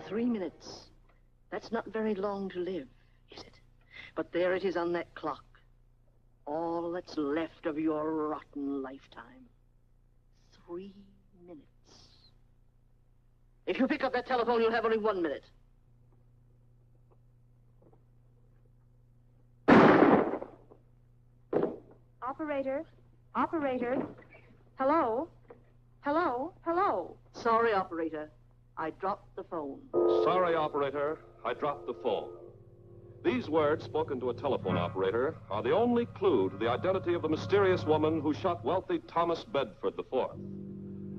3 minutes. That's not very long to live, is it? But there it is on that clock. All that's left of your rotten lifetime. 3 minutes. If you pick up that telephone, you'll have only 1 minute. Operator? Operator? Hello? Hello? Hello? Sorry, operator. I dropped the phone. Sorry, operator. I dropped the phone. These words, spoken to a telephone operator, are the only clue to the identity of the mysterious woman who shot wealthy Thomas Bedford IV.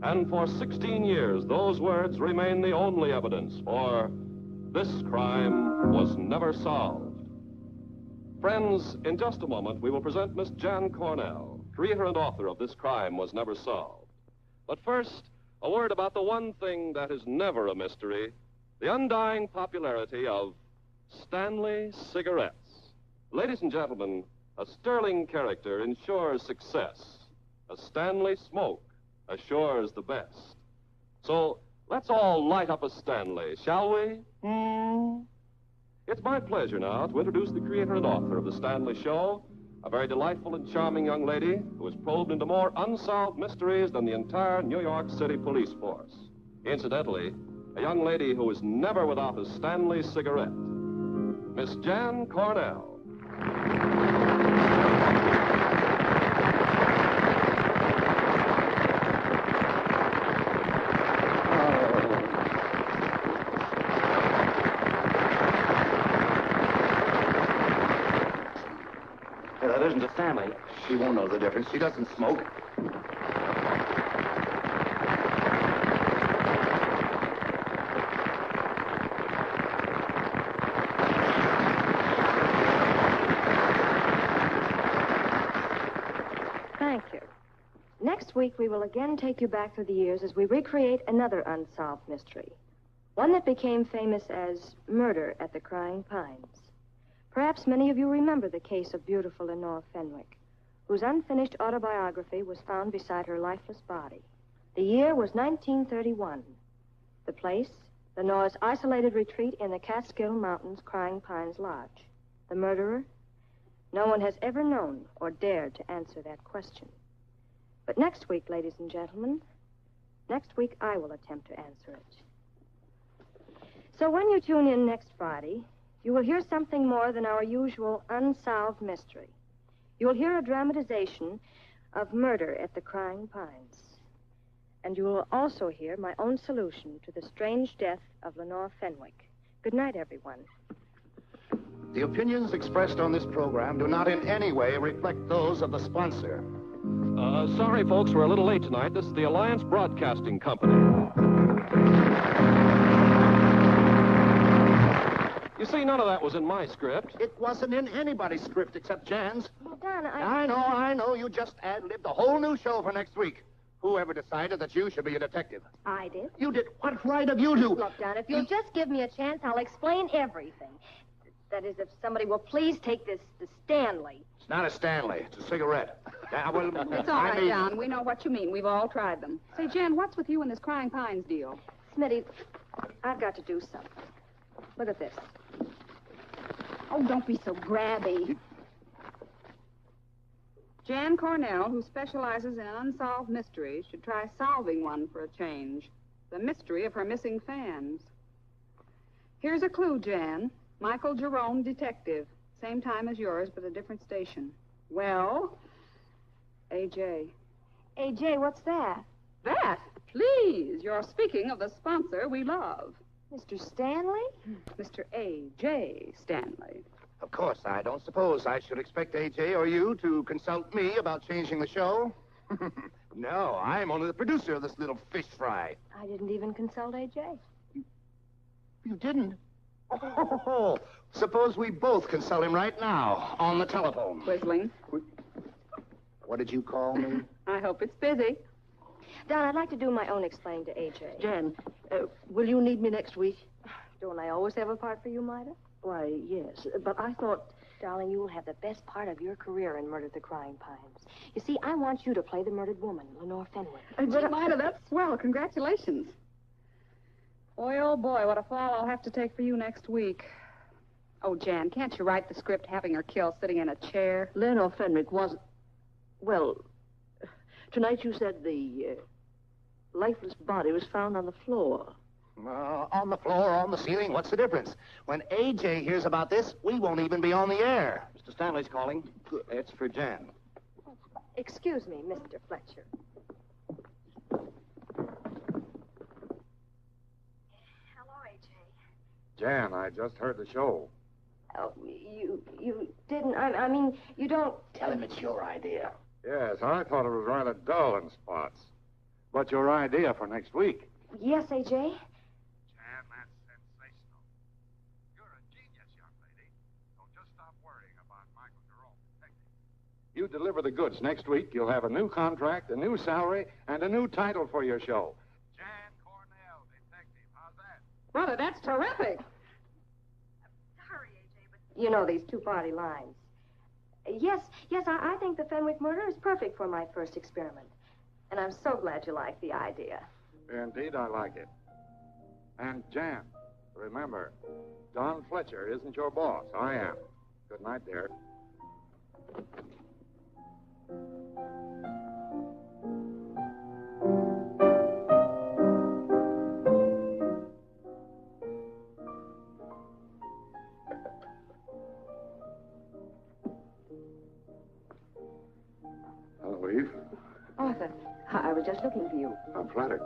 And for 16 years, those words remain the only evidence, for this crime was never solved. Friends, in just a moment, we will present Miss Jan Cornell, creator and author of This Crime Was Never Solved. But first, a word about the one thing that is never a mystery, the undying popularity of Stanley cigarettes. Ladies and gentlemen, a sterling character ensures success. A Stanley smoke assures the best. So let's all light up a Stanley, shall we? It's my pleasure now to introduce the creator and author of The Stanley Show, a very delightful and charming young lady who has probed into more unsolved mysteries than the entire New York City police force. Incidentally, a young lady who is never without a Stanley cigarette. Miss Jan Cornell. That isn't a Stanley. She won't know the difference. She doesn't smoke. Thank you. Next week, we will again take you back through the years as we recreate another unsolved mystery. One that became famous as Murder at the Crying Pines. Perhaps many of you remember the case of beautiful Lenore Fenwick, whose unfinished autobiography was found beside her lifeless body. The year was 1931. The place, Lenore's isolated retreat in the Catskill Mountains Crying Pines Lodge. The murderer? No one has ever known or dared to answer that question. But next week, ladies and gentlemen, next week I will attempt to answer it. So when you tune in next Friday, you will hear something more than our usual unsolved mystery. You will hear a dramatization of Murder at the Crying Pines. And you will also hear my own solution to the strange death of Lenore Fenwick. Good night, everyone. The opinions expressed on this program do not in any way reflect those of the sponsor. Sorry, folks, we're a little late tonight. This is the Alliance Broadcasting Company. You see, none of that was in my script. It wasn't in anybody's script except Jan's. Well, Don, I know. You just ad-libbed a whole new show for next week. Whoever decided that you should be a detective? I did. You did? What right have you to? Look, Don, if you'll just give me a chance, I'll explain everything. That is, if somebody will please take this to Stanley. It's not a Stanley. It's a cigarette. Well, It's all right, John. We know what you mean. We've all tried them. Say, Jan, what's with you and this Crying Pines deal? Smitty, I've got to do something. Look at this. Oh, don't be so grabby. Jan Cornell, who specializes in unsolved mysteries, should try solving one for a change. The mystery of her missing fans. Here's a clue, Jan. Michael Jerome, detective. Same time as yours, but a different station. Well, A.J. A.J., what's that? That? Please, you're speaking of the sponsor we love. Mr. Stanley? Mr. A.J. Stanley. Of course, I don't suppose I should expect A.J. or you to consult me about changing the show. No, I'm only the producer of this little fish fry. I didn't even consult A.J. You didn't? Oh, suppose we both consult him right now on the telephone. Whistling. What did you call me? I hope it's busy. Don, I'd like to do my own explain to A.J. Jan, will you need me next week? Don't I always have a part for you, Mida? Why, yes, but I thought... Darling, you will have the best part of your career in Murder at the Crying Pines. You see, I want you to play the murdered woman, Lenore Fenwick. Gee, Mida, that's swell. Congratulations. Boy, oh boy, what a fall I'll have to take for you next week. Oh, Jan, can't you write the script having her killed sitting in a chair? Lenore Fenwick wasn't... Well, tonight you said the lifeless body was found on the floor. On the floor, on the ceiling, what's the difference? When A.J. hears about this, we won't even be on the air. Mr. Stanley's calling. It's for Jan. Excuse me, Mr. Fletcher. Hello, A.J. Jan, I just heard the show. Oh, you didn't... I mean, you don't... Tell him it's your idea. Yes, I thought it was rather dull in spots. But your idea for next week. Yes, A.J.? Jan, that's sensational. You're a genius, young lady. So just stop worrying about Michael Jerome, detective. You deliver the goods next week, you'll have a new contract, a new salary, and a new title for your show. Jan Cornell, detective. How's that? Brother, that's terrific. You know these two-party lines. Yes, I think the Fenwick murder is perfect for my first experiment. And I'm so glad you like the idea. Indeed, I like it. And Jan, remember, Don Fletcher isn't your boss. I am. Good night, dear. Hello, Eve. Arthur, I was just looking for you. I'm flattered.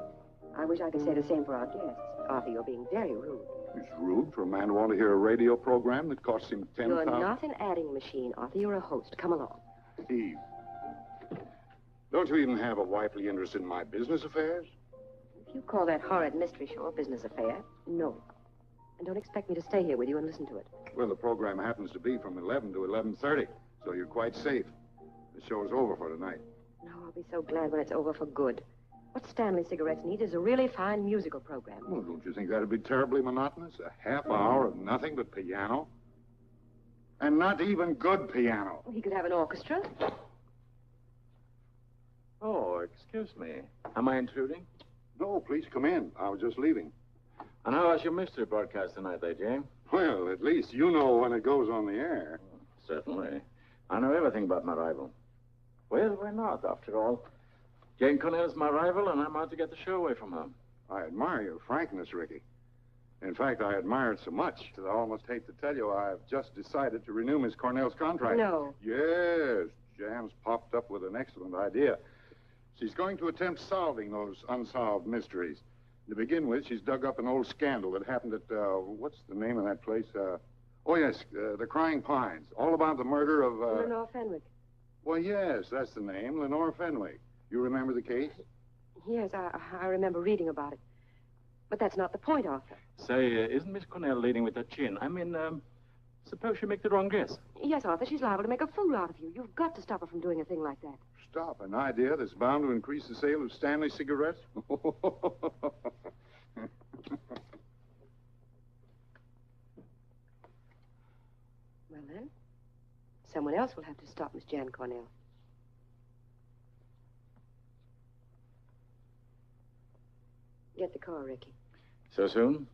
I wish I could say the same for our guests. Arthur, you're being very rude. It's rude for a man to want to hear a radio program that costs him $10,000. You're not an adding machine, Arthur. You're a host. Come along. Eve, don't you even have a wifely interest in my business affairs? If you call that horrid mystery show a business affair, no. And don't expect me to stay here with you and listen to it. Well, the program happens to be from 11 to 11:30, so you're quite safe. The show's over for tonight. No, I'll be so glad when it's over for good. What Stanley Cigarettes need is a really fine musical program. Well, don't you think that'd be terribly monotonous? A half hour of nothing but piano? And not even good piano. He could have an orchestra. Oh, excuse me. Am I intruding? No, please come in. I was just leaving. And how was your mystery broadcast tonight, A.J.? Well, at least you know when it goes on the air. Certainly. I know everything about my rival. Well, why not, after all? Jane Cornell's my rival, and I'm out to get the show away from her. I admire your frankness, Ricky. In fact, I admire it so much that I almost hate to tell you I've just decided to renew Miss Cornell's contract. No. Yes. Jan's popped up with an excellent idea. She's going to attempt solving those unsolved mysteries. To begin with, she's dug up an old scandal that happened at, what's the name of that place? The Crying Pines. All about the murder of, Lenore Fenwick. Well, yes, that's the name, Lenore Fenwick. You remember the case? Yes, I remember reading about it. But that's not the point, Arthur. Say, isn't Miss Cornell leading with her chin? I mean, suppose she make the wrong guess. Yes, Arthur, she's liable to make a fool out of you. You've got to stop her from doing a thing like that. Stop an idea that's bound to increase the sale of Stanley cigarettes? Well, then, someone else will have to stop Miss Jan Cornell. Get the car, Ricky. So soon?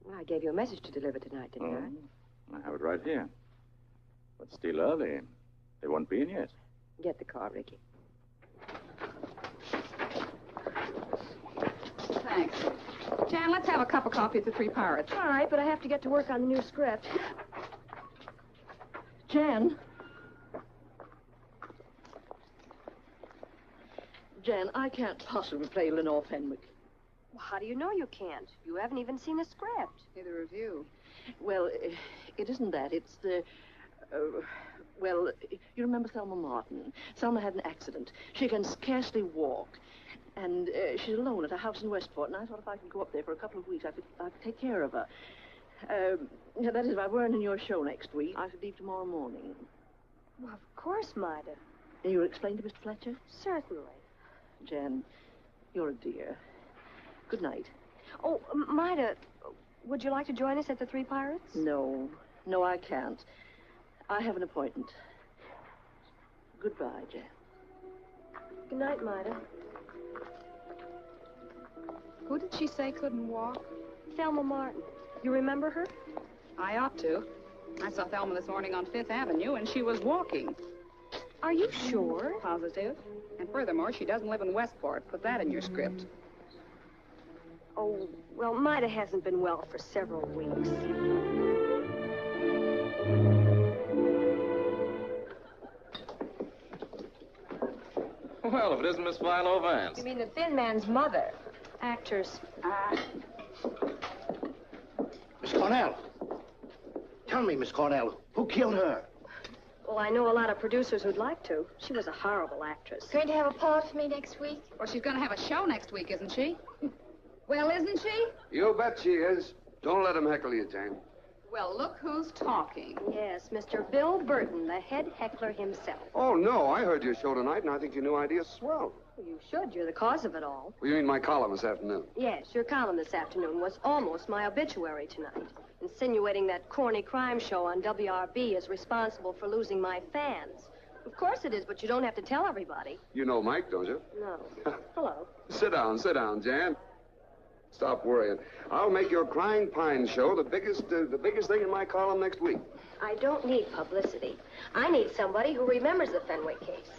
Well, I gave you a message to deliver tonight, didn't I? I have it right here. But still early. They won't be in yet. Get the car, Ricky. Thanks. Jan, let's have a cup of coffee at the Three Pirates. All right, but I have to get to work on the new script. Jan, I can't possibly play Lenore Fenwick. Well, how do you know you can't? You haven't even seen the script. Neither of you. Well, it isn't that. It's the... well, you remember Thelma Martin. Thelma had an accident. She can scarcely walk. And she's alone at a house in Westport. And I thought if I could go up there for a couple of weeks, I could take care of her. That is, if I weren't in your show next week, I could leave tomorrow morning. Well, of course, Mida. You'll explain to Mr. Fletcher? Certainly. Jan, you're a dear. Good night. Oh, Mida, would you like to join us at the Three Pirates? No, I can't. I have an appointment. Goodbye, Jan. Good night, Mida. Who did she say couldn't walk? Thelma Martin. You remember her? I ought to. I saw Thelma this morning on Fifth Avenue, and she was walking. Are you sure? Positive. And furthermore, she doesn't live in Westport. Put that in your script. Oh, well, Mida hasn't been well for several weeks. Well, if it isn't Miss Philo Vance. You mean the thin man's mother? Actress. Miss Cornell. Tell me, Miss Cornell, who killed her? Well, I know a lot of producers who'd like to. She was a horrible actress. Going to have a part for me next week? Well, she's going to have a show next week, isn't she? Well, isn't she? You bet she is. Don't let him heckle you, Jane. Well, look who's talking. Yes, Mr. Bill Burton, the head heckler himself. Oh, no, I heard your show tonight, and I think your new idea's swell. Well, you should. You're the cause of it all. Well, you mean my column this afternoon? Yes, your column this afternoon was almost my obituary tonight, insinuating that corny crime show on WRB is responsible for losing my fans. Of course it is, but you don't have to tell everybody. You know Mike, don't you? No. Hello. Sit down, Jan. Stop worrying. I'll make your Crying Pine show the biggest thing in my column next week. I don't need publicity. I need somebody who remembers the Fenwick case.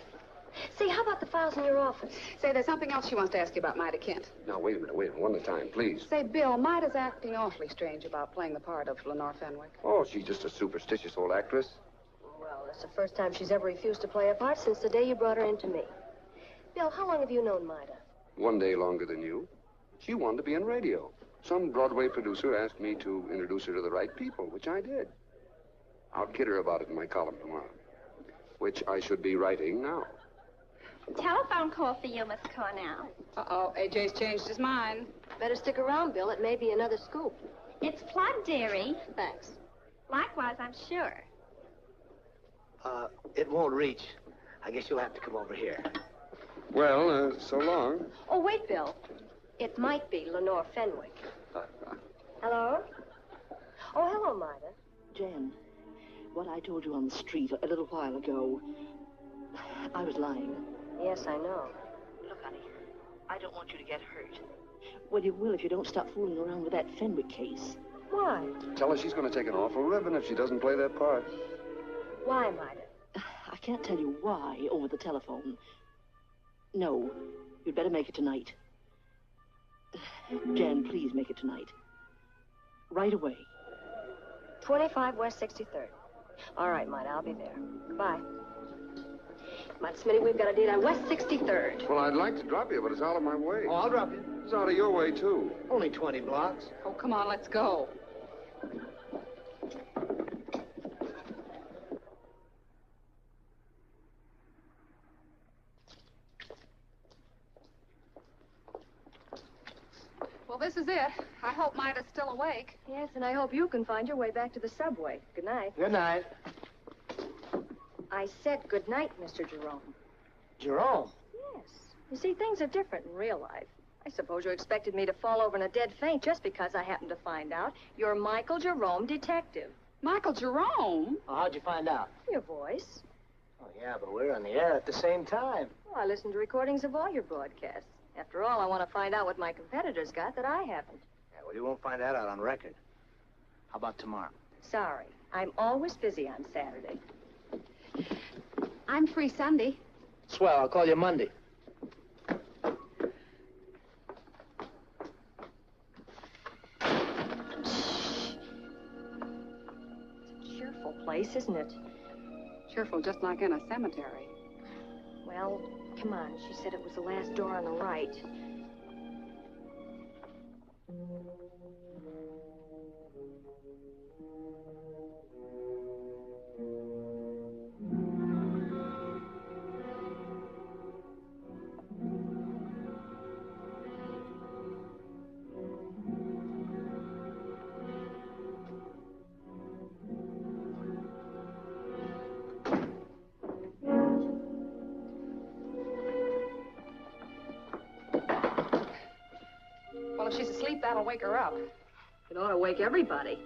Say, how about the files in your office? Say, there's something else she wants to ask you about Mida Kent. Now, wait a minute, one at a time, please. Say, Bill, Mida's acting awfully strange about playing the part of Lenore Fenwick. Oh, she's just a superstitious old actress. Well, that's the first time she's ever refused to play a part since the day you brought her into me. Bill, how long have you known Mida? One day longer than you. She wanted to be in radio. Some Broadway producer asked me to introduce her to the right people, which I did. I'll kid her about it in my column tomorrow, which I should be writing now. Telephone call for you, Miss Cornell. Uh-oh, AJ's changed his mind. Better stick around, Bill. It may be another scoop. It's plugged, dearie. Thanks. Likewise, I'm sure. It won't reach. I guess you'll have to come over here. Well, so long. Oh, wait, Bill. It might be Lenore Fenwick. Hello? Oh, hello, Mida. Jan, what I told you on the street a little while ago, I was lying. Yes, I know. Look, honey, I don't want you to get hurt. Well, you will if you don't stop fooling around with that Fenwick case. Why? Tell her she's going to take an awful ribbon if she doesn't play that part. Why, Mida? I can't tell you why over the telephone. No, you'd better make it tonight. Jan, please make it tonight. Right away. 25 West 63rd. All right, Mida, I'll be there. Goodbye. Mida Smitty, we've got a date on West 63rd. Well, I'd like to drop you, but it's out of my way. Oh, I'll drop you. It's out of your way, too. Only 20 blocks. Oh, come on, let's go. Well, this is it. I hope Mida's still awake. Yes, and I hope you can find your way back to the subway. Good night. Good night. I said good night, Mr. Jerome. Jerome? Yes. You see, things are different in real life. I suppose you expected me to fall over in a dead faint just because I happened to find out you're Michael Jerome, detective. Michael Jerome? Oh, how'd you find out? Your voice. Oh, yeah, but we're on the air at the same time. Well, I listened to recordings of all your broadcasts. After all, I want to find out what my competitors got that I haven't. Yeah, well, you won't find that out on record. How about tomorrow? Sorry. I'm always busy on Saturday. I'm free Sunday. Swell, I'll call you Monday. It's a cheerful place, isn't it? Cheerful just like in a cemetery. Well, come on. She said it was the last door on the right. Well, if she's asleep, that'll wake her up. It ought to wake everybody.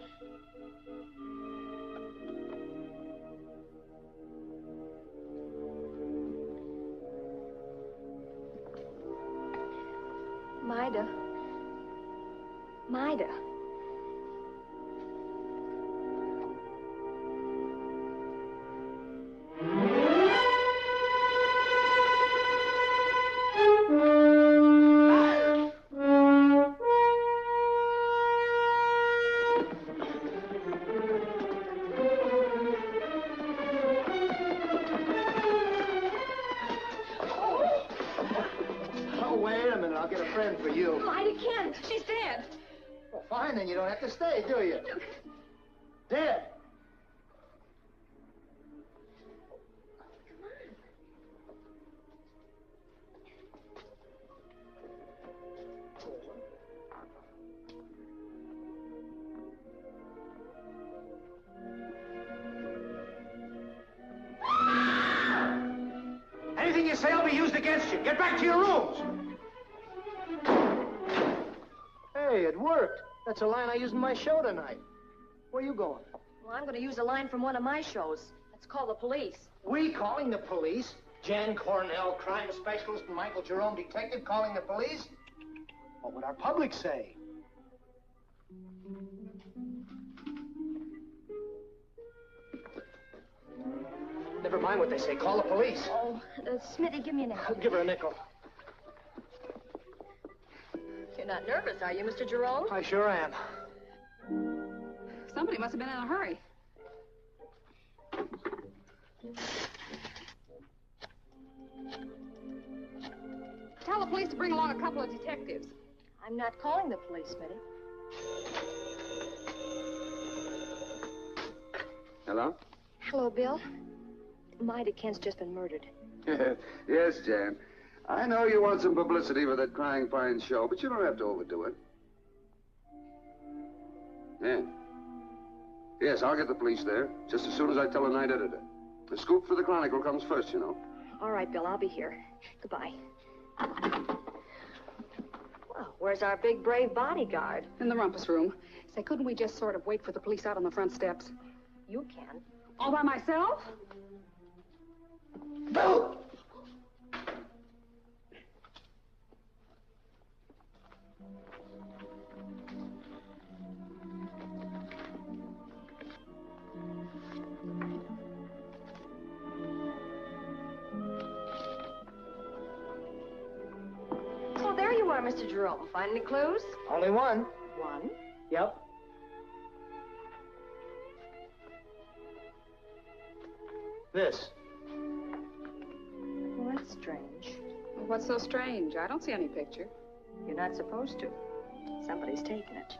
Mida, Mida. Oh, wait a minute. I'll get a friend for you. Mida Kent. She's dead. Well, fine, then you don't have to stay, do you? Dead. Anything you say will be used against you. Get back to your rooms. Hey, it worked. That's a line I used in my show tonight. Where you going? Well, I'm going to use a line from one of my shows. Let's call the police. We calling the police? Jan Cornell, crime specialist, and Michael Jerome, detective, calling the police? What would our public say? Never mind what they say. Call the police. Oh, Smitty, give me a nickel. Give her a nickel. You're not nervous, are you, Mr. Jerome? I sure am. Somebody must have been in a hurry. Tell the police to bring along a couple of detectives. I'm not calling the police, Smitty. Hello? Hello, Bill. Mida Kent's just been murdered. Yes, Jan. I know you want some publicity for that Crying Pines show, but you don't have to overdo it. Yeah. Yes, I'll get the police there, just as soon as I tell the night editor. The scoop for the Chronicle comes first, you know. All right, Bill, I'll be here. Goodbye. Well, where's our big, brave bodyguard? In the rumpus room. Say, couldn't we just sort of wait for the police out on the front steps? You can. All by myself? Bill! Oh, there you are, Mr. Jerome. Find any clues? Only one. One. Yep. This. Well, that's strange. Well, what's so strange? I don't see any picture. You're not supposed to. Somebody's taken it.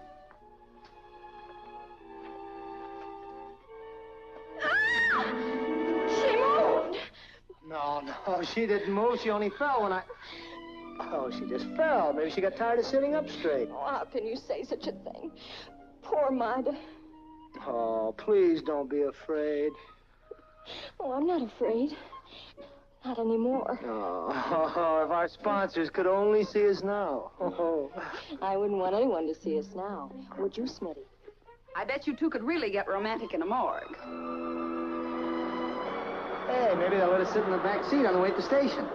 Ah! She moved! No, she didn't move. She only fell when I... Oh, she just fell. Maybe she got tired of sitting up straight. Oh, how can you say such a thing? Poor Mida. Oh, please don't be afraid. Oh, I'm not afraid. Not anymore. Oh, if our sponsors could only see us now. Oh. I wouldn't want anyone to see us now. Would you, Smitty? I bet you two could really get romantic in a morgue. Hey, maybe they'll let us sit in the back seat on the way to the station.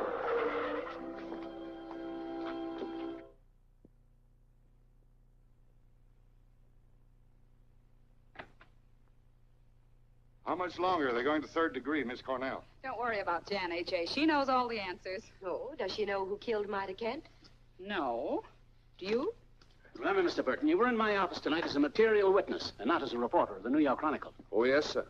How much longer are they going to third degree, Miss Cornell? Don't worry about Jan, H.A. She knows all the answers. Oh, does she know who killed Mida Kent? No. Do you? Remember, Mr. Burton, you were in my office tonight as a material witness and not as a reporter of the New York Chronicle. Oh, yes, sir.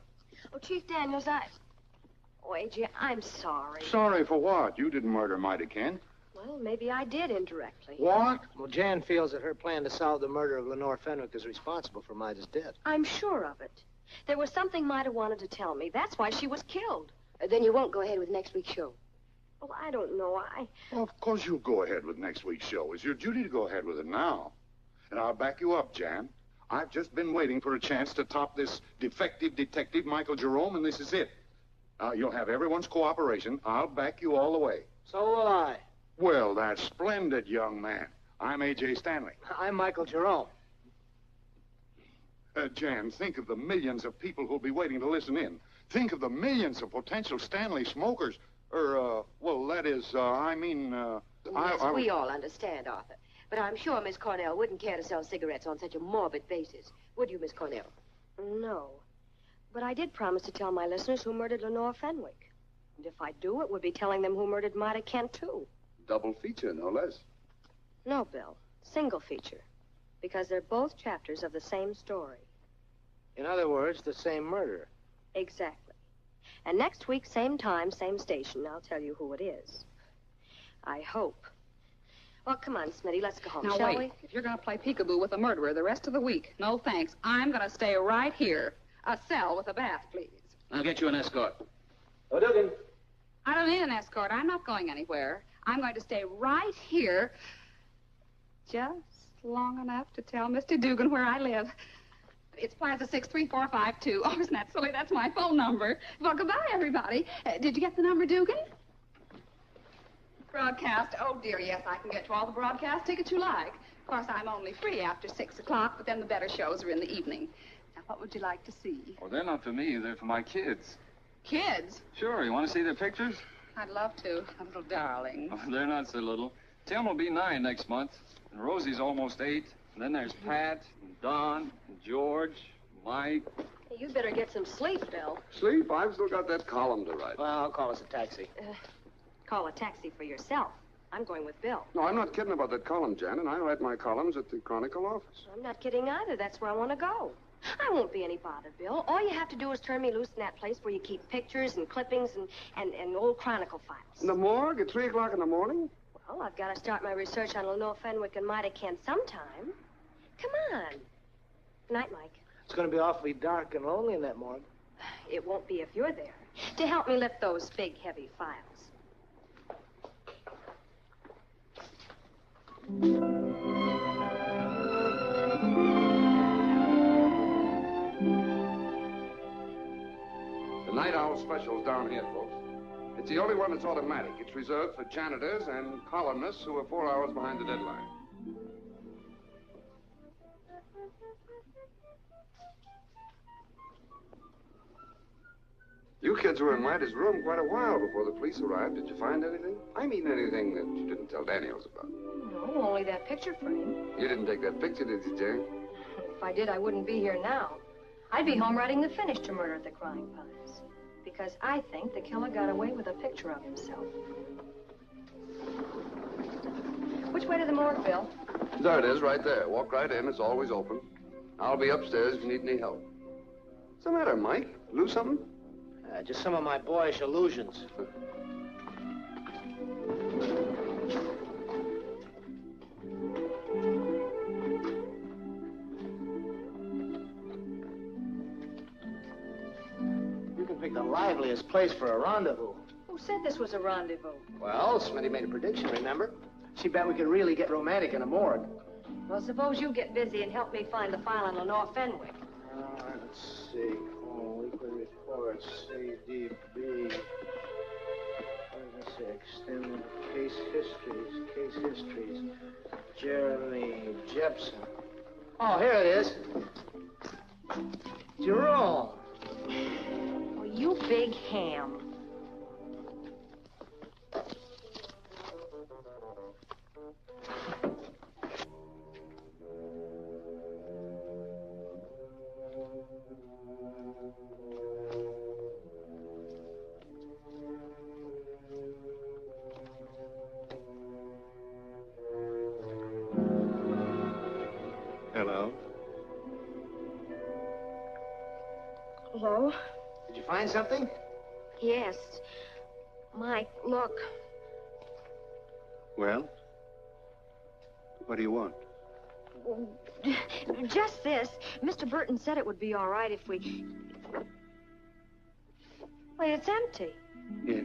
Oh, Chief Daniels, Oh, A.J., I'm sorry. Sorry for what? You didn't murder Mida Kent. Well, maybe I did indirectly. What? Well, Jan feels that her plan to solve the murder of Lenore Fenwick is responsible for Mida's death. I'm sure of it. There was something Mida wanted to tell me. That's why she was killed. Then you won't go ahead with next week's show. Oh, I don't know. Well, of course you'll go ahead with next week's show. It's your duty to go ahead with it now. And I'll back you up, Jan. I've just been waiting for a chance to top this defective detective, Michael Jerome, and this is it. You'll have everyone's cooperation. I'll back you all the way. So will I. Well, that's splendid, young man. I'm A.J. Stanley. I'm Michael Jerome. Jan, think of the millions of people who'll be waiting to listen in. Think of the millions of potential Stanley smokers. Well, that is, Yes, we all understand, Arthur. But I'm sure Miss Cornell wouldn't care to sell cigarettes on such a morbid basis. Would you, Miss Cornell? No. But I did promise to tell my listeners who murdered Lenore Fenwick. And if I do, it would be telling them who murdered Marta Kent, too. Double feature, no less. No, Bill. Single feature. Because they're both chapters of the same story. In other words, the same murder. Exactly. And next week, same time, same station, I'll tell you who it is. I hope. Well, come on, Smitty, let's go home, Now, shall wait. we? If you're going to play peekaboo with a murderer the rest of the week, no thanks. I'm going to stay right here. A cell with a bath, please. I'll get you an escort. Oh, Dugan. I don't need an escort. I'm not going anywhere. I'm going to stay right here just long enough to tell Mr. Dugan where I live. It's Plaza 63452. Oh, isn't that silly? That's my phone number. Well, goodbye, everybody. Did you get the number, Dugan? Broadcast. Oh, dear, yes, I can get to all the broadcast tickets you like. Of course, I'm only free after 6 o'clock, but then the better shows are in the evening. Now, what would you like to see? Oh, they're not for me. They're for my kids. Kids? Sure. You want to see their pictures? I'd love to. A little darling. Oh, they're not so little. Tim will be 9 next month, and Rosie's almost 8. And then there's Pat, and Don, and George, Mike. Hey, you'd better get some sleep, Bill. Sleep? I've still got that column to write. Well, I'll call us a taxi. Call a taxi for yourself. I'm going with Bill. No, I'm not kidding about that column, Jan, and I write my columns at the Chronicle office. I'm not kidding either. That's where I want to go. I won't be any bother, Bill. All you have to do is turn me loose in that place where you keep pictures and clippings and old Chronicle files. In the morgue at 3 o'clock in the morning? Well, I've got to start my research on Lenore Fenwick and Marta Kent sometime. Come on. Good night, Mike. It's going to be awfully dark and lonely in that morgue. It won't be if you're there to help me lift those big, heavy files. The Night Owl special's down here, folks. It's the only one that's automatic. It's reserved for janitors and columnists who are 4 hours behind the deadline. You kids were in Marta's room quite a while before the police arrived. Did you find anything? I mean anything that you didn't tell Daniels about. No, only that picture frame. You didn't take that picture, did you, Jane? If I did, I wouldn't be here now. I'd be home writing the finish to Murder at the Crying Pines. Because I think the killer got away with a picture of himself. Which way to the morgue, Bill? There it is, right there. Walk right in. It's always open. I'll be upstairs if you need any help. What's the matter, Mike? Lose something? Just some of my boyish illusions. You can pick the liveliest place for a rendezvous. Who said this was a rendezvous? Well, Smitty made a prediction, remember? She bet we could really get romantic in a morgue. Well, suppose you get busy and help me find the file on Lenore Fenwick. Let's see. Weekly reports, CDB. 6. Case histories. Jeremy Jepson. Oh, here it is. Jerome. Well, you big ham. Hello. Hello? Did you find something? Yes. Mike, look. Well? What do you want? Just this. Mr. Burton said it would be all right if we... Wait, it's empty. Yes.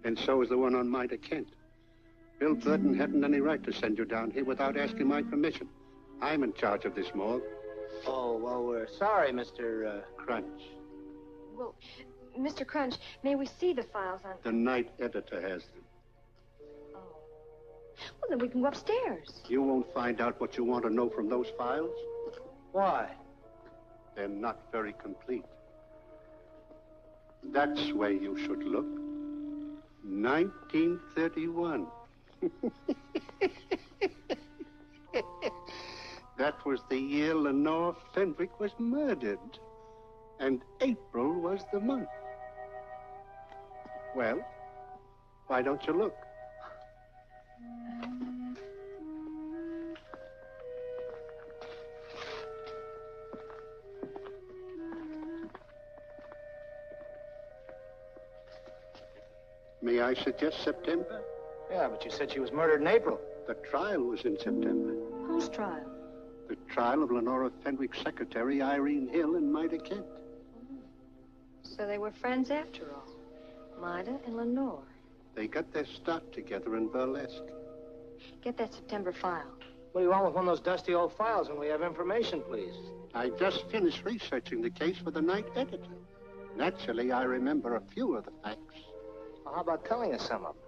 And so is the one on Marta Kent. Bill Burton hadn't any right to send you down here without asking my permission. I'm in charge of this morgue. Oh, well, we're sorry, Mr. Crunch. Well, Mr. Crunch, may we see the files on... The night editor has them. Oh. Well, then we can go upstairs. You won't find out what you want to know from those files. Why? They're not very complete. That's where you should look. 1931. That was the year Lenore Fenwick was murdered. And April was the month. Well, why don't you look? May I suggest September? Yeah, but you said she was murdered in April. The trial was in September. Whose trial? The trial of Lenora Fenwick's secretary, Irene Hill, and Mida Kent. So they were friends after all. Mida and Lenore. They got their start together in burlesque. Get that September file. What do you want with one of those dusty old files when we have information, please? I just finished researching the case for the night editor. Naturally, I remember a few of the facts. Well, how about telling us some of them?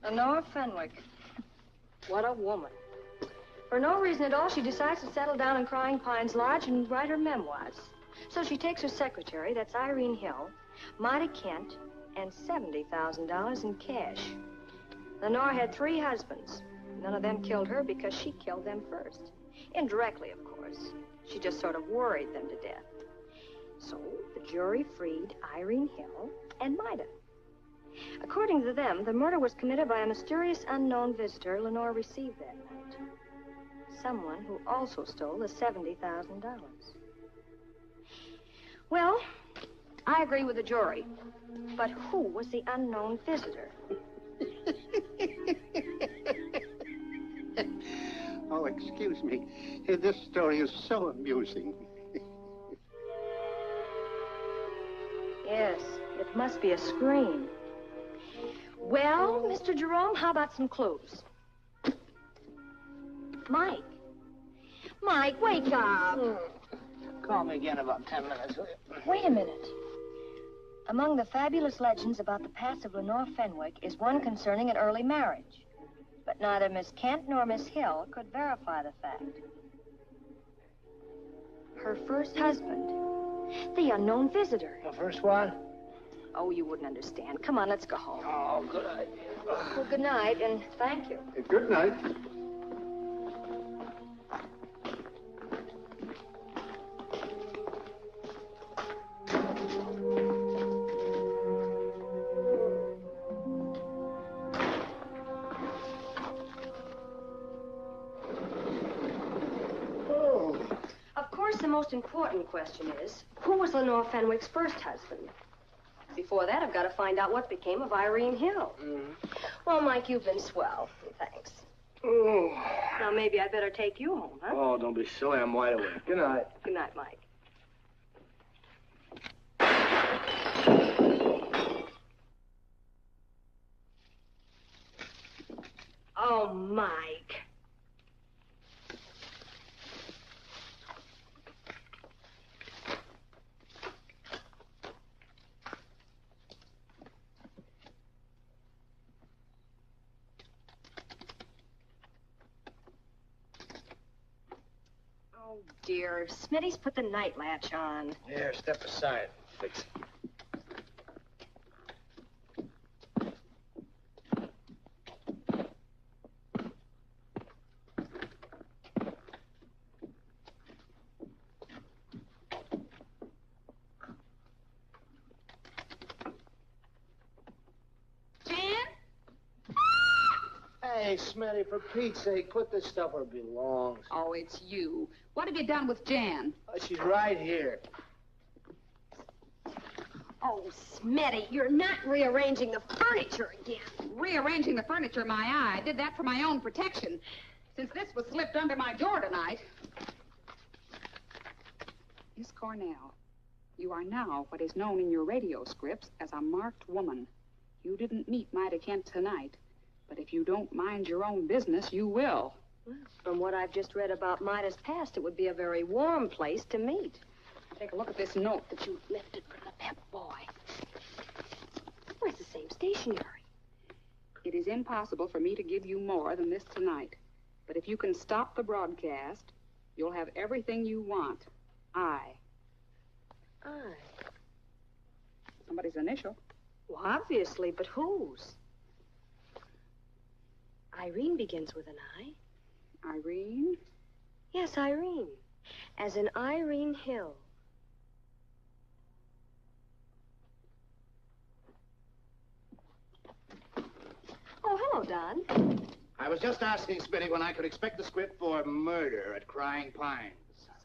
Lenore Fenwick. What a woman. For no reason at all, she decides to settle down in Crying Pines Lodge and write her memoirs. So she takes her secretary, that's Irene Hill, Mida Kent, and $70,000 in cash. Lenore had 3 husbands. None of them killed her because she killed them first. Indirectly, of course. She just sort of worried them to death. So the jury freed Irene Hill and Mida. According to them, the murder was committed by a mysterious unknown visitor Lenore received that night. Someone who also stole the $70,000. Well, I agree with the jury. But who was the unknown visitor? Oh, excuse me. This story is so amusing. Yes, it must be a scream. Well, Mr. Jerome, how about some clues? Mike. Mike, wake up. Call me again in about 10 minutes, will you? Wait a minute. Among the fabulous legends about the past of Lenore Fenwick is one concerning an early marriage. But neither Miss Kent nor Miss Hill could verify the fact. Her first husband, the unknown visitor. The first one? Oh, you wouldn't understand. Come on, let's go home. Oh, good idea. Well, good night, and thank you. Good night. Of course, the most important question is, who was Lenore Fenwick's first husband? Before that, I've got to find out what became of Irene Hill. Well, Mike, you've been swell. Thanks. Oh. Now, maybe I'd better take you home, huh? Oh, don't be silly. I'm wide awake. Good night. Good night, Mike. Oh, Mike. Oh, dear. Smitty's put the night latch on. Here, step aside. Fix it. Hey, Smitty, for Pete's sake, put this stuff where it belongs. Oh, it's you. What have you done with Jan? She's right here. Oh, Smitty, you're not rearranging the furniture again. Rearranging the furniture, my eye. I did that for my own protection. Since this was slipped under my door tonight. Miss Cornell, you are now what is known in your radio scripts as a marked woman. You didn't meet Mida Kent tonight. But if you don't mind your own business, you will. Well, from what I've just read about Mida's past, it would be a very warm place to meet. Take a look at this note that you lifted from the Pep Boy. Oh, it's the same stationery. It is impossible for me to give you more than this tonight. But if you can stop the broadcast, you'll have everything you want. I. Somebody's initial. Well, obviously, but whose? Irene begins with an I. Irene? Yes, Irene. As in Irene Hill. Oh, hello, Don. I was just asking Smitty when I could expect the script for Murder at Crying Pines.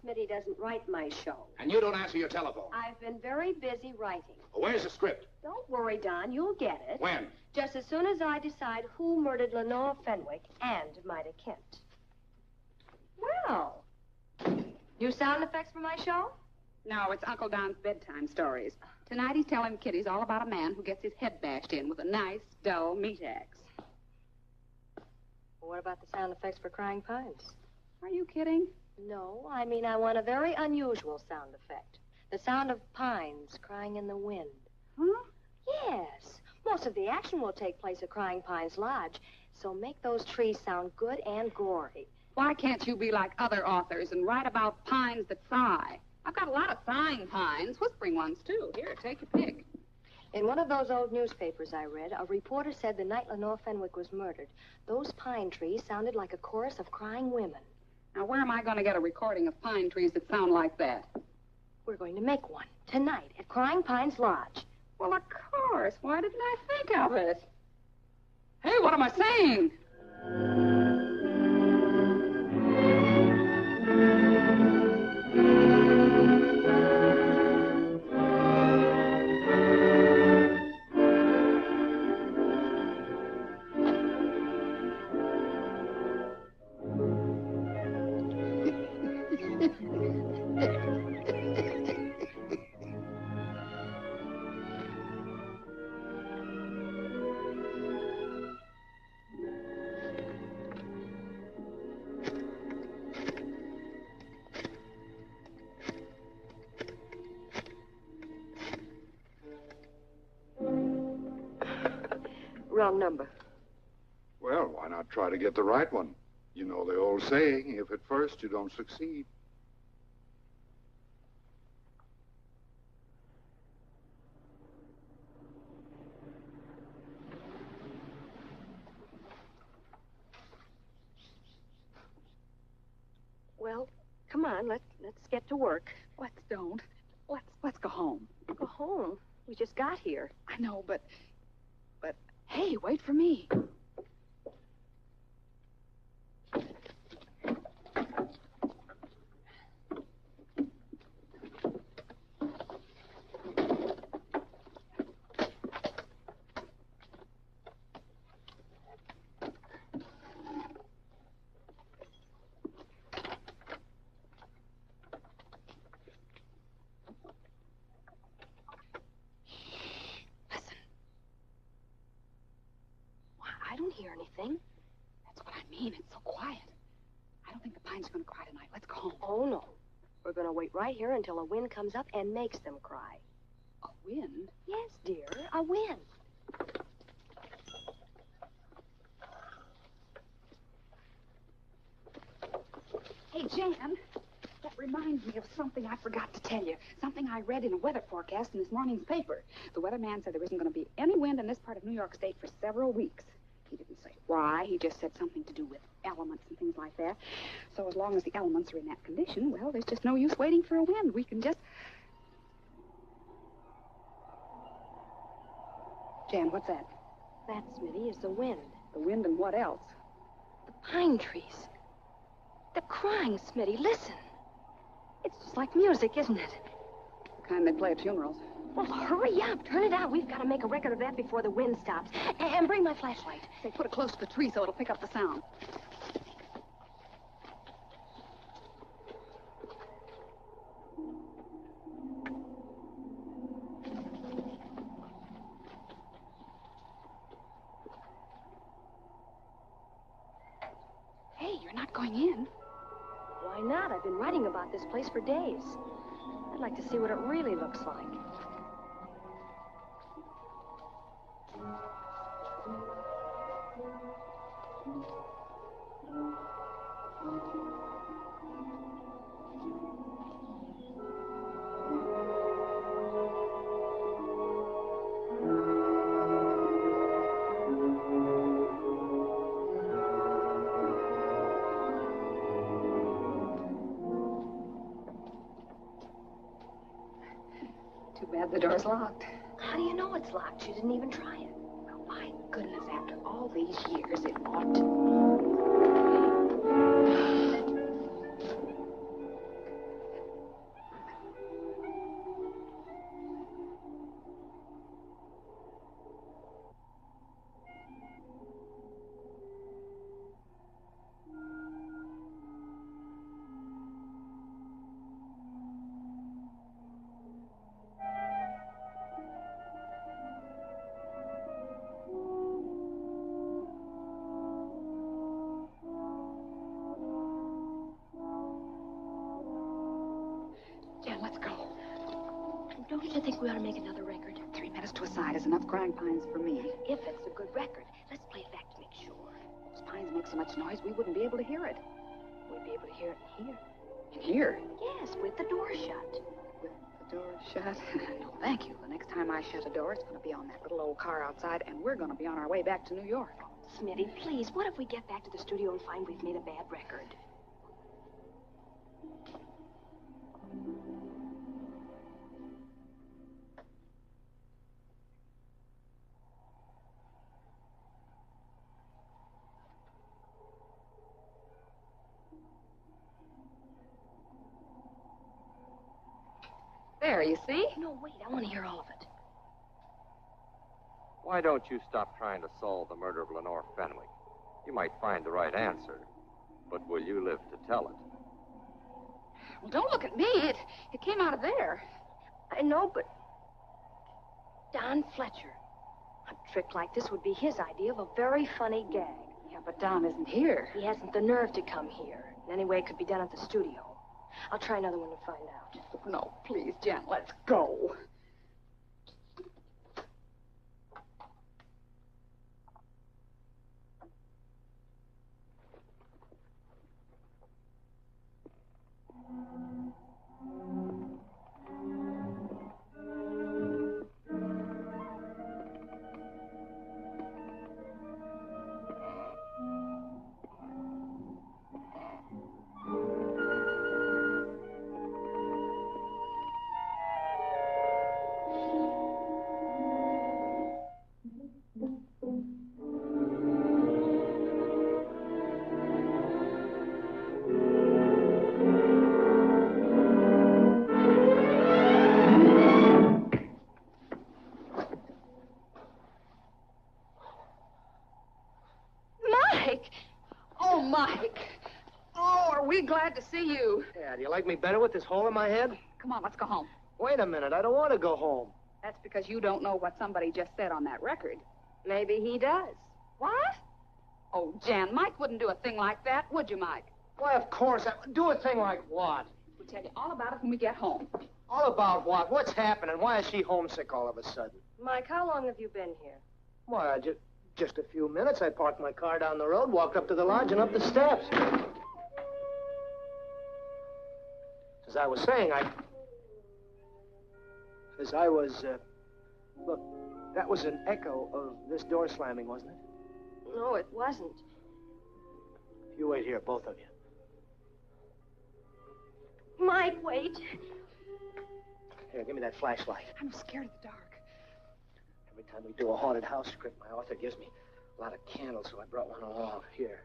Smitty doesn't write my show. And you don't answer your telephone. I've been very busy writing. Where's the script? Don't worry, Don. You'll get it. When? Just as soon as I decide who murdered Lenore Fenwick and Mida Kent. Well, new sound effects for my show? No, it's Uncle Don's bedtime stories. Tonight he's telling kiddies all about a man who gets his head bashed in with a nice, dull meat axe. Well, what about the sound effects for Crying Pines? Are you kidding? No, I mean I want a very unusual sound effect. The sound of pines crying in the wind. Huh? Yes. Most of the action will take place at Crying Pines Lodge, so make those trees sound good and gory. Why can't you be like other authors and write about pines that sigh? I've got a lot of sighing pines, whispering ones, too. Here, take your pick. In one of those old newspapers I read, a reporter said the night Lenore Fenwick was murdered, those pine trees sounded like a chorus of crying women. Now, where am I going to get a recording of pine trees that sound like that? We're going to make one tonight at Crying Pines Lodge. Well, of course. Why didn't I think of it? Hey, what am I saying? Wrong number. Well, why not try to get the right one? You know the old saying, if at first you don't succeed. Well, come on, let's get to work. Let's don't. Let's go home. Go home? We just got here. I know, but hey, wait for me. I don't hear anything. That's what I mean. It's so quiet. I don't think the pines are going to cry tonight. Let's go home. Oh, no. We're going to wait right here until a wind comes up and makes them cry. A wind? Yes, dear, a wind. Hey, Jan, that reminds me of something I forgot to tell you. Something I read in a weather forecast in this morning's paper. The weatherman said there isn't going to be any wind in this part of New York State for several weeks. He didn't say why. He just said something to do with elements and things like that. So as long as the elements are in that condition, well, there's just no use waiting for a wind. We can just... Jan, what's that? That, Smitty, is the wind. The wind and what else? The pine trees. They're crying, Smitty. Listen. It's just like music, isn't it? The kind they play at funerals. Well, hurry up. Turn it out. We've got to make a record of that before the wind stops. And bring my flashlight. Say, put it close to the tree so it'll pick up the sound. Hey, you're not going in. Why not? I've been writing about this place for days. I'd like to see what it really looks like. Too bad the door's locked. How do you know it's locked? She didn't even try it. Oh, my goodness, after all these years, it ought to. Jan, let's go. Don't you think we ought to make another record? 3 minutes to a side is enough crying pines for me. If it's a good record, let's play it back to make sure. Those pines make so much noise, we wouldn't be able to hear it. We'd be able to hear it in here. In here? Yes, with the door shut. With the door shut? No, thank you. The next time I shut a door, it's going to be on that little old car outside, and we're going to be on our way back to New York. Smitty, please, what if we get back to the studio and find we've made a bad record? There, you see? No, wait, I want to hear all of it. Why don't you stop trying to solve the murder of Lenore Fenwick? You might find the right answer, but will you live to tell it? Well, don't look at me. It came out of there. I know, but Don Fletcher. A trick like this would be his idea of a very funny gag. Yeah, but Don isn't here. He hasn't the nerve to come here. Anyway, it could be done at the studio. I'll try another one to find out. No, please, Jan, let's go. Glad to see you. Yeah, do you like me better with this hole in my head? Come on, let's go home. Wait a minute, I don't want to go home. That's because you don't know what somebody just said on that record. Maybe he does. What? Oh, Jan, Mike wouldn't do a thing like that, would you, Mike? Why, of course. Do a thing like what? We'll tell you all about it when we get home. All about what? What's happening? Why is she homesick all of a sudden? Mike, how long have you been here? Why, just a few minutes. I parked my car down the road, walked up to the lodge, and up the steps. As I was saying, look, that was an echo of this door slamming, wasn't it? No, it wasn't. You wait here, both of you. Mike, wait. Here, give me that flashlight. I'm scared of the dark. Every time we do a haunted house script, my author gives me a lot of candles, so I brought one along. Here.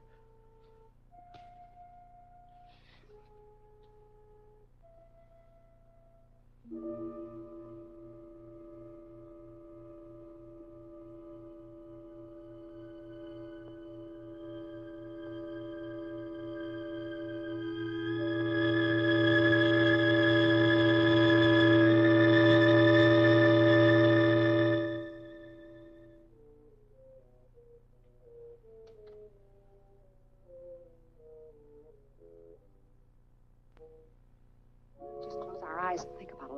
Just close our eyes and think about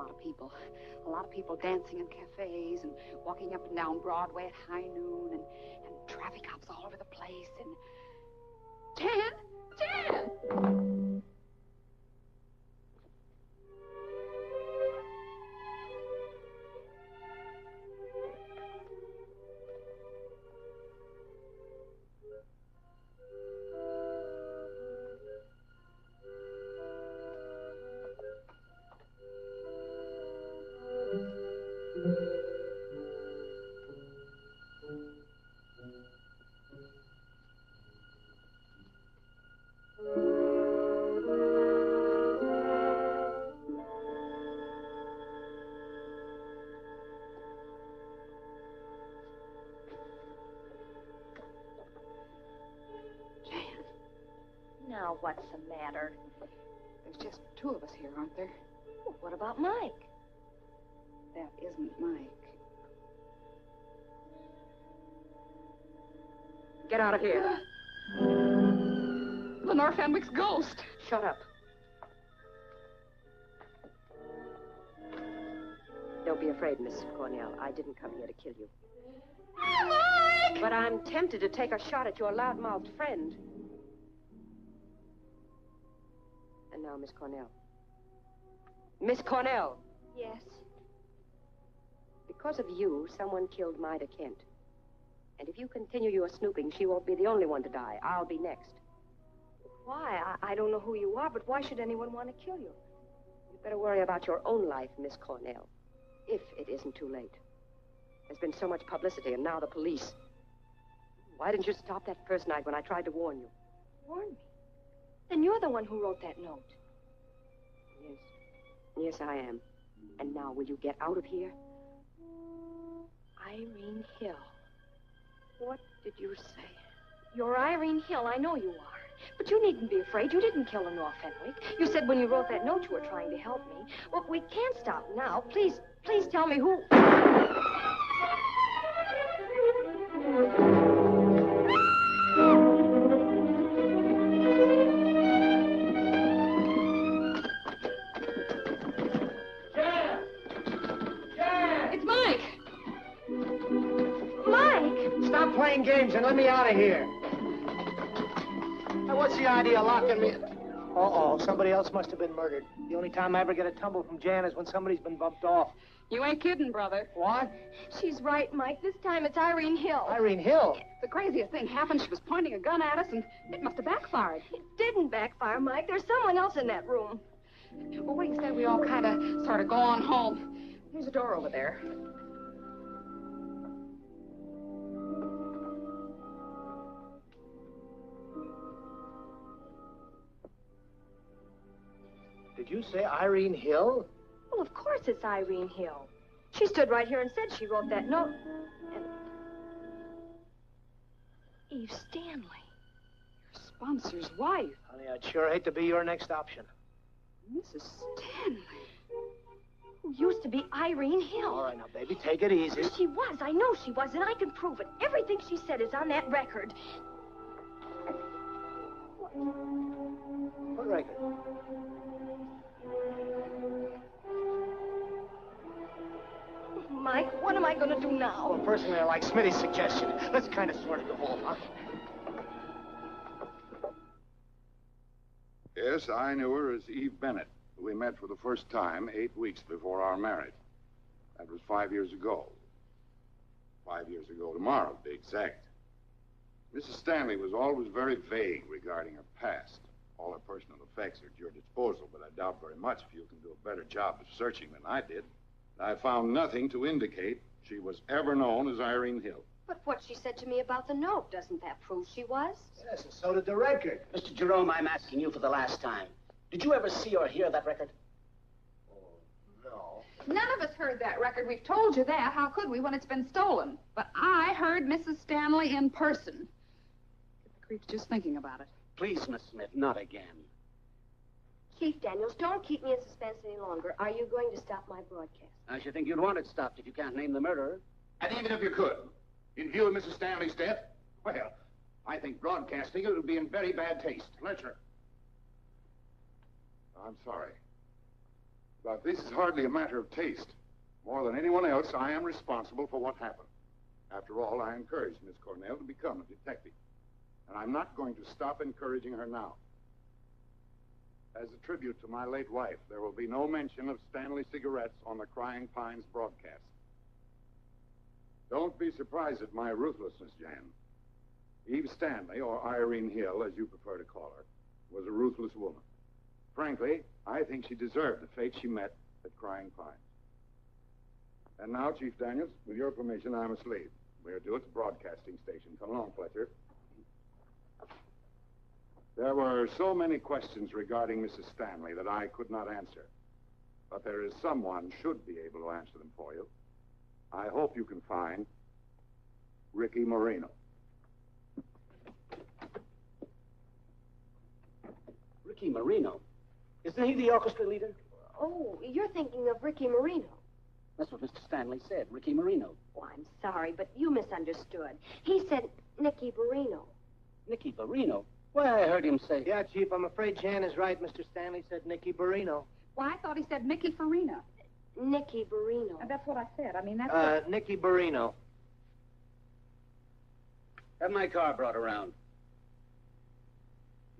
people dancing in cafes and walking up and down Broadway at high noon and traffic cops all over the place and... Jan! Jan! Now, what's the matter? There's just two of us here, aren't there? Well, what about Mike? That isn't Mike. Get out of here. Lenore Fenwick's ghost. Shut up. Don't be afraid, Miss Cornell. I didn't come here to kill you. Mike! But I'm tempted to take a shot at your loudmouthed friend. And now, Miss Cornell. Miss Cornell! Yes? Because of you, someone killed Mida Kent. And if you continue your snooping, she won't be the only one to die. I'll be next. Why? I don't know who you are, but why should anyone want to kill you? You better worry about your own life, Miss Cornell. If it isn't too late. There's been so much publicity, and now the police. Why didn't you stop that first night when I tried to warn you? Warn me? Then you're the one who wrote that note. Yes. Yes, I am. And now, will you get out of here? Irene Hill. What did you say? You're Irene Hill. I know you are. But you needn't be afraid. You didn't kill Lenore Fenwick. You said when you wrote that note you were trying to help me. Well, we can't stop now. Please tell me who... Stop playing games and let me out of here. Now, what's the idea of locking me? Uh-oh, somebody else must have been murdered. The only time I ever get a tumble from Jan is when somebody's been bumped off. You ain't kidding, brother. What? She's right, Mike. This time it's Irene Hill. Irene Hill? The craziest thing happened. She was pointing a gun at us, and it must have backfired. It didn't backfire, Mike. There's someone else in that room. Well, what do you say we all kind of sort of go on home? There's a door over there. Did you say Irene Hill? Well, of course it's Irene Hill. She stood right here and said she wrote that note. And... Eve Stanley. Your sponsor's wife. Honey, I'd sure hate to be your next option. Mrs. Stanley. Who used to be Irene Hill. All right, now, baby, take it easy. She was. I know she was, and I can prove it. Everything she said is on that record. What record? Mike, what am I going to do now? Well, personally, I like Smitty's suggestion. Let's kind of sort it all, huh? Yes, I knew her as Eve Bennett. We met for the first time 8 weeks before our marriage. That was 5 years ago. 5 years ago tomorrow, to be exact. Mrs. Stanley was always very vague regarding her past. All her personal effects are at your disposal, but I doubt very much if you can do a better job of searching than I did. I found nothing to indicate she was ever known as Irene Hill. But what she said to me about the note, doesn't that prove she was? Yes, and so did the record. Mr. Jerome, I'm asking you for the last time. Did you ever see or hear that record? No. None of us heard that record. We've told you that. How could we when it's been stolen? But I heard Mrs. Stanley in person. Get the creeps just thinking about it. Please, Miss Smith, not again. Chief Daniels, don't keep me in suspense any longer. Are you going to stop my broadcast? I should think you'd want it stopped if you can't name the murderer. And even if you could, in view of Mrs. Stanley's death, well, I think broadcasting it would be in very bad taste. Fletcher. I'm sorry. But this is hardly a matter of taste. More than anyone else, I am responsible for what happened. After all, I encouraged Miss Cornell to become a detective. And I'm not going to stop encouraging her now. As a tribute to my late wife, there will be no mention of Stanley cigarettes on the Crying Pines broadcast. Don't be surprised at my ruthlessness, Jan. Eve Stanley, or Irene Hill, as you prefer to call her, was a ruthless woman. Frankly, I think she deserved the fate she met at Crying Pines. And now, Chief Daniels, with your permission, I must leave. We're due at the broadcasting station. Come along, Fletcher. There were so many questions regarding Mrs. Stanley that I could not answer. But there is someone should be able to answer them for you. I hope you can find Ricky Marino. Ricky Marino? Isn't he the orchestra leader? Oh, you're thinking of Ricky Marino. That's what Mr. Stanley said, Ricky Marino. Oh, I'm sorry, but you misunderstood. He said Nicky Barino. Nicky Barino? Why, I heard him say... Yeah, Chief, I'm afraid Jan is right. Mr. Stanley said Nicky Barino. Why, I thought he said Mickey Farina. Nicky Barino. And that's what I said. I mean, that's... Nicky Barino. Have my car brought around.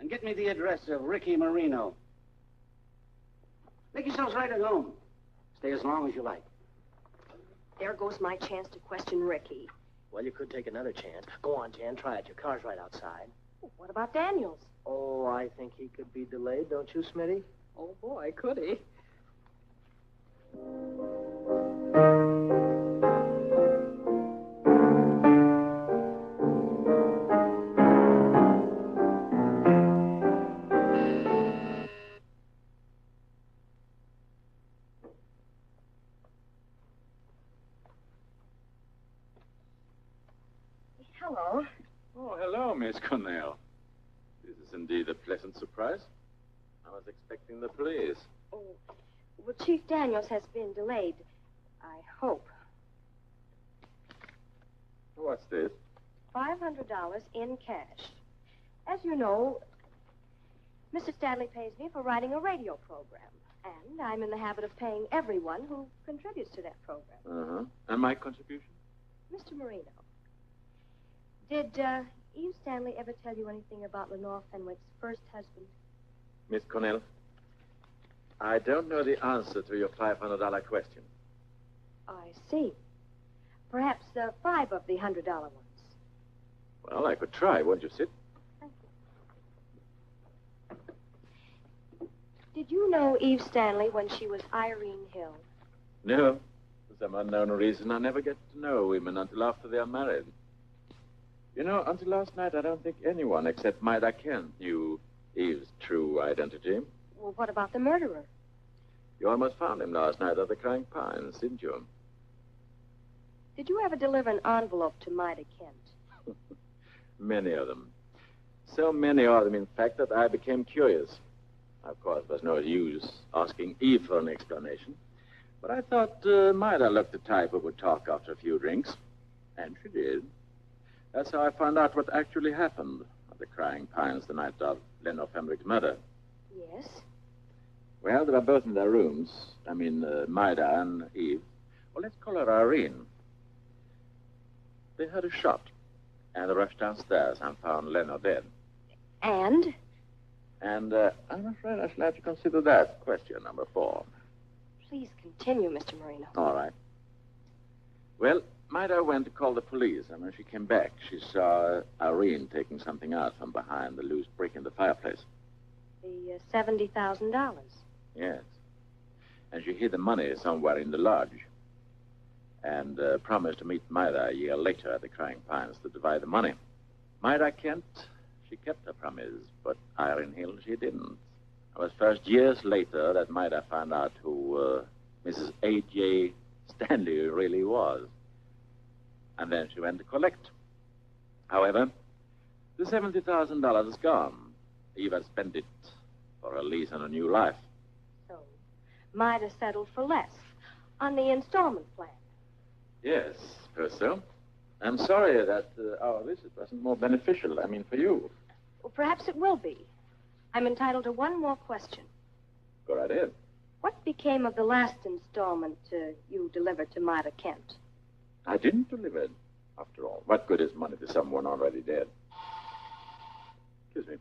And get me the address of Ricky Marino. Make yourselves right at home. Stay as long as you like. There goes my chance to question Ricky. Well, you could take another chance. Go on, Jan, try it. Your car's right outside. What about Daniels? Oh, I think he could be delayed, don't you, Smitty? Oh, boy, could he? Hello. Oh, hello, Miss Cornell. This is indeed a pleasant surprise. I was expecting the police. Oh, well, Chief Daniels has been delayed. I hope. What's this? $500 in cash. As you know, Mr. Stanley pays me for writing a radio program. And I'm in the habit of paying everyone who contributes to that program. Uh-huh. And my contribution? Mr. Marino, did Eve Stanley ever tell you anything about Lenore Fenwick's first husband? Miss Cornell, I don't know the answer to your $500 question. I see. Perhaps 5 of the $100 ones. Well, I could try. Won't you sit? Thank you. Did you know Eve Stanley when she was Irene Hill? No. For some unknown reason, I never get to know women until after they are married. You know, until last night, I don't think anyone except Maida Kent knew Eve's true identity. Well, what about the murderer? You almost found him last night at the Crying Pines, didn't you? Did you ever deliver an envelope to Maida Kent? Many of them. So many of them, in fact, that I became curious. Of course, there was no use asking Eve for an explanation. But I thought Maida looked the type who would talk after a few drinks. And she did. That's how I found out what actually happened at the Crying Pines the night of Lenore Fenwick's murder. Yes? Well, they were both in their rooms. I mean, Maida and Eve. Well, let's call her Irene. They heard a shot, and they rushed downstairs and found Lenore dead. And? And I'm afraid I shall have to consider that question number 4. Please continue, Mr. Marino. All right. Well, Maida went to call the police, and when she came back, she saw Irene taking something out from behind the loose brick in the fireplace. The $70,000. Yes. And she hid the money somewhere in the lodge. And promised to meet Maida a year later at the Crying Pines to divide the money. Maida Kent, she kept her promise, but Irene Hill, she didn't. It was first years later that Maida found out who Mrs. A.J. Stanley really was. And then she went to collect. However, the $70,000 is gone. Eve had spent it for a lease on a new life. So, Maida settled for less on the installment plan. Yes, suppose so. I'm sorry that our visit wasn't more beneficial. I mean, for you. Well, perhaps it will be. I'm entitled to one more question. Go right ahead. What became of the last installment you delivered to Myra Kent? I didn't deliver it. After all, what good is money to someone already dead? Excuse me.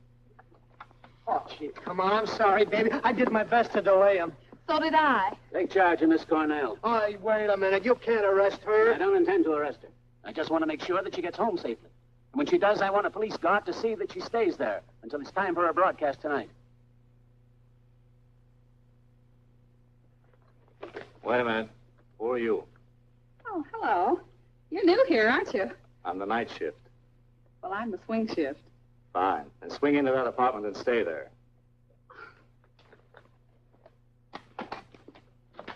Oh, gee, come on. I'm sorry, baby. I did my best to delay him. So did I. Take charge of Miss Cornell. Oh, wait a minute. You can't arrest her. I don't intend to arrest her. I just want to make sure that she gets home safely. And when she does, I want a police guard to see that she stays there until it's time for her broadcast tonight. Wait a minute. Who are you? Oh, hello. You're new here, aren't you? I'm the night shift. Well, I'm the swing shift. Fine. Then swing into that apartment and stay there.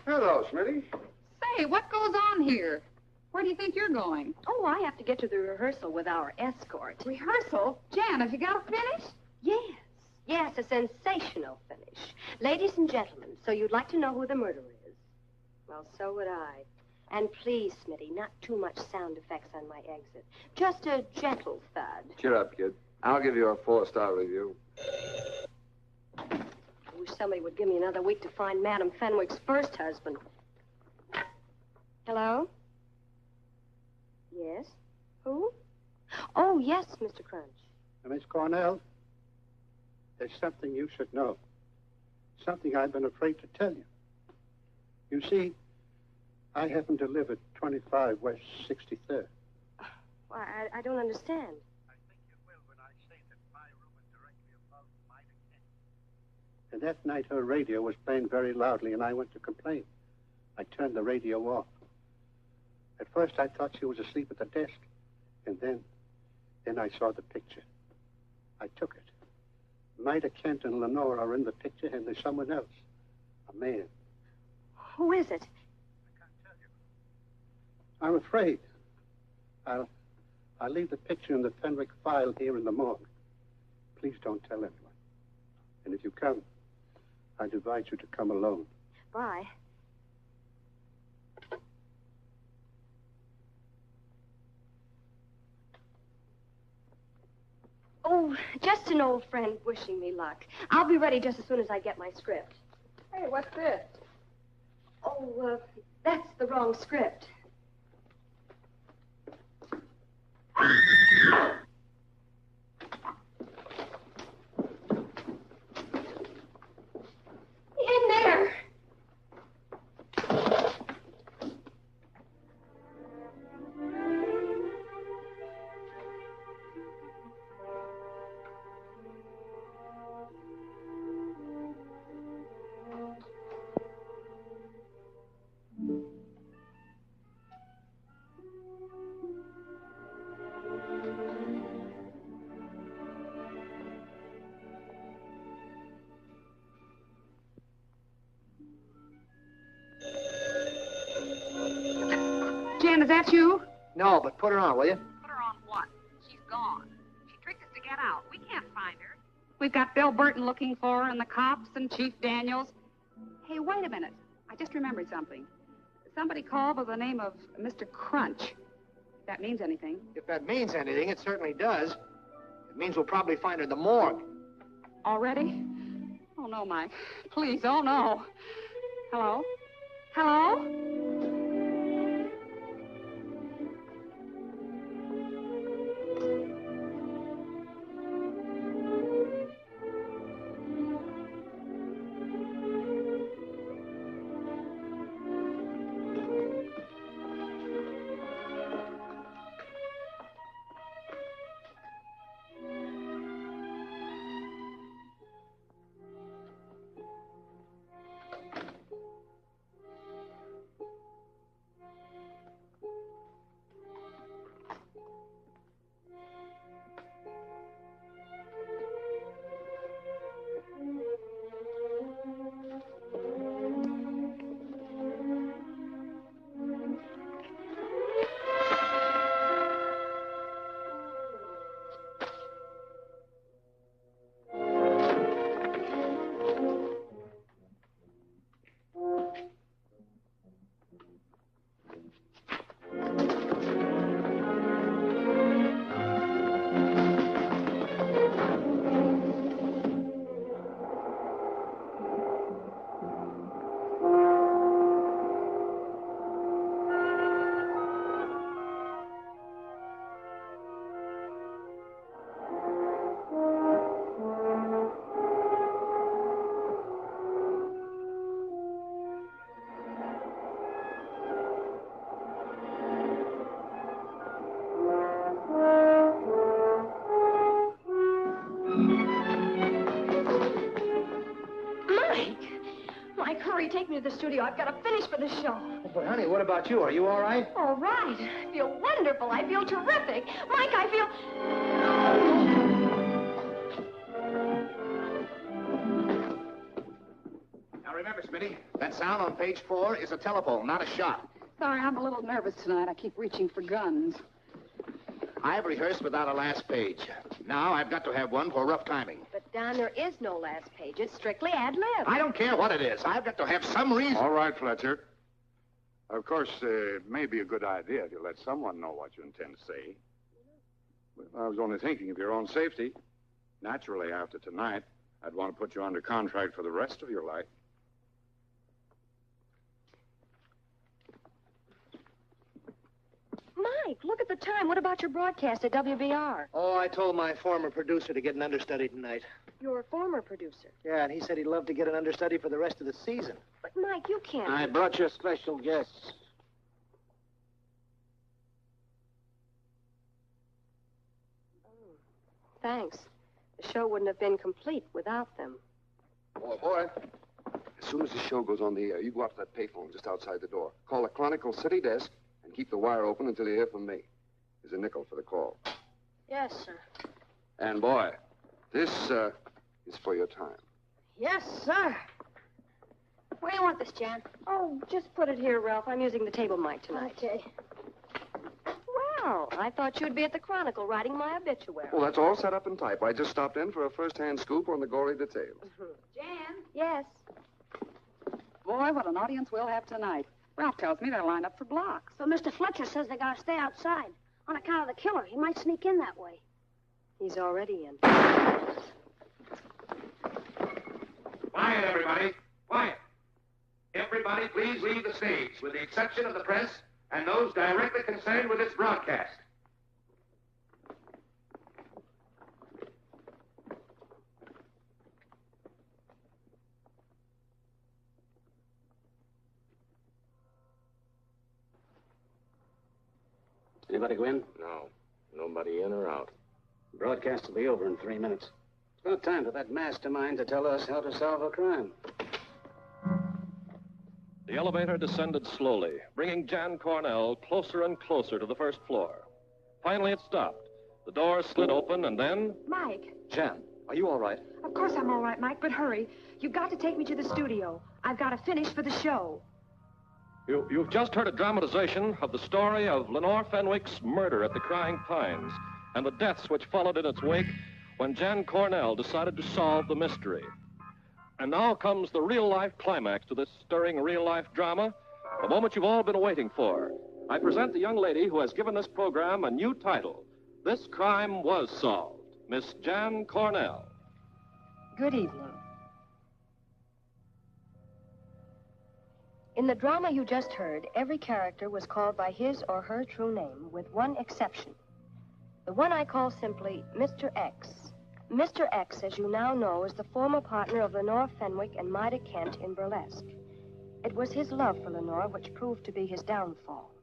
Hello, Smitty. Say, what goes on here? Where do you think you're going? Oh, I have to get to the rehearsal with our escort. Rehearsal? Jan, have you got a finish? Yes. Yes, a sensational finish. Ladies and gentlemen, so you'd like to know who the murderer is? Well, so would I. And please, Smitty, not too much sound effects on my exit. Just a gentle thud. Cheer up, kid. I'll give you a 4-star review. I wish somebody would give me another week to find Madam Fenwick's first husband. Hello? Yes? Who? Oh, yes, Mr. Crunch. Miss Cornell, there's something you should know. Something I've been afraid to tell you. You see, I haven't delivered 25 West 63rd. Well, I don't understand. And that night her radio was playing very loudly, and I went to complain. I turned the radio off. At first I thought she was asleep at the desk, and then I saw the picture. I took it. Mida Kent and Lenore are in the picture, and there's someone else. A man. Who is it? I'm afraid. I'll leave the picture in the Fenwick file here in the morgue. Please don't tell anyone. And if you come, I'd advise you to come alone. Bye. Oh, just an old friend wishing me luck. I'll be ready just as soon as I get my script. Hey, what's this? Oh, that's the wrong script. In there. Jan, is that you? No, but put her on, will you? Put her on what? She's gone. She tricked us to get out. We can't find her. We've got Bill Burton looking for her, and the cops, and Chief Daniels. Hey, wait a minute. I just remembered something. Somebody called by the name of Mr. Crunch. If that means anything. If that means anything, it certainly does. It means we'll probably find her in the morgue. Already? Oh, no, Mike. Please, oh, no. Hello? Hello? Hurry, take me to the studio. I've got to finish for the show. But, honey, what about you? Are you all right? All right. I feel wonderful. I feel terrific. Mike, I feel... Now, remember, Smitty, that sound on page 4 is a telephone, not a shot. Sorry, I'm a little nervous tonight. I keep reaching for guns. I've rehearsed without a last page. Now I've got to have one for rough timing. But, Don, there is no last page. It's strictly ad-lib. I don't care what it is. I've got to have some reason. All right, Fletcher. Of course, it may be a good idea if you let someone know what you intend to say. Well, I was only thinking of your own safety. Naturally, after tonight, I'd want to put you under contract for the rest of your life. Mike, look at the time. What about your broadcast at WBR? Oh, I told my former producer to get an understudy tonight. Your former producer. Yeah, and he said he'd love to get an understudy for the rest of the season. But, Mike, you can't... I brought you special guests. Thanks. The show wouldn't have been complete without them. Boy. As soon as the show goes on the air, you go out to that payphone just outside the door. Call the Chronicle City desk and keep the wire open until you hear from me. There's a nickel for the call. Yes, sir. And, boy, this is for your time. Yes, sir. Where do you want this, Jan? Oh, just put it here, Ralph. I'm using the table mic tonight. Okay. Well, I thought you'd be at the Chronicle writing my obituary. Well, that's all set up in type. I just stopped in for a first-hand scoop on the gory details. Jan? Yes. Boy, what an audience we'll have tonight. Ralph tells me they're lined up for blocks. But Mr. Fletcher says they gotta stay outside. On account of the killer. He might sneak in that way. He's already in. Quiet, everybody. Quiet. Everybody, please leave the stage, with the exception of the press and those directly concerned with this broadcast. Anybody go in? No. Nobody in or out. Broadcast will be over in 3 minutes. It's about time for that mastermind to tell us how to solve a crime. The elevator descended slowly, bringing Jan Cornell closer and closer to the first floor. Finally, it stopped. The door slid open, and then... Mike. Jan, are you all right? Of course I'm all right, Mike, but hurry. You've got to take me to the studio. I've got to finish for the show. You've just heard a dramatization of the story of Lenore Fenwick's murder at the Crying Pines and the deaths which followed in its wake when Jan Cornell decided to solve the mystery. And now comes the real-life climax to this stirring real-life drama, the moment you've all been waiting for. I present the young lady who has given this program a new title. This crime was solved. Miss Jan Cornell. Good evening. In the drama you just heard, every character was called by his or her true name, with one exception. The one I call simply Mr. X. Mr. X, as you now know, is the former partner of Lenore Fenwick and Mida Kent in burlesque. It was his love for Lenore which proved to be his downfall.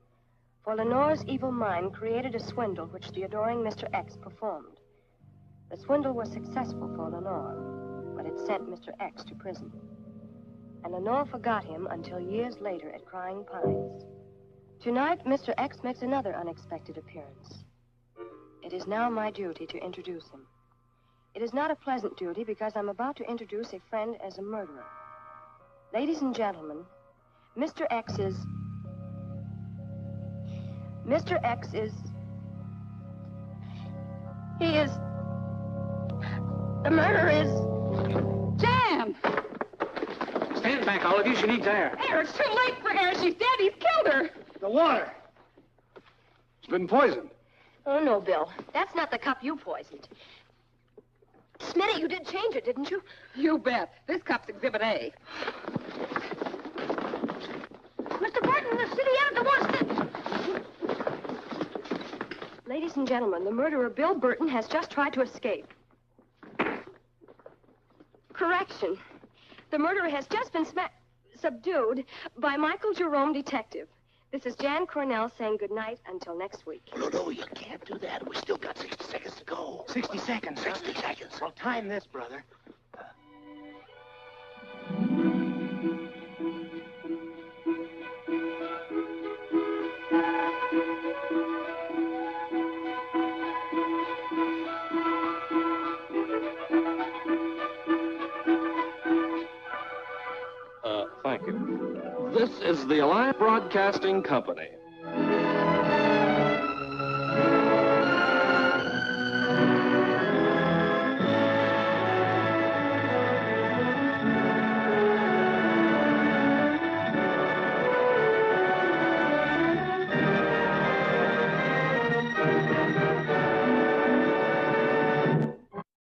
For Lenore's evil mind created a swindle which the adoring Mr. X performed. The swindle was successful for Lenore, but it sent Mr. X to prison. And Lenore forgot him until years later at Crying Pines. Tonight, Mr. X makes another unexpected appearance. It is now my duty to introduce him. It is not a pleasant duty because I'm about to introduce a friend as a murderer. Ladies and gentlemen, Mr. X is... Mr. X is... He is... The murderer is... Jan! Stand back, all of you. She needs air. Air, it's too late for air. She's dead. He's killed her. The water. It's been poisoned. Oh, no, Bill. That's not the cup you poisoned. Smitty, you did change it, didn't you? You bet. This cup's Exhibit A. Mr. Burton, the city editor wants to... Ladies and gentlemen, the murderer, Bill Burton, has just tried to escape. Correction. The murderer has just been subdued by Michael Jerome, detective. This is Jan Cornell saying goodnight until next week. No, you can't do that. We still got 60 seconds to go. 60 seconds? 60 seconds. Well, time this, brother. you. This is the Alliance Broadcasting Company.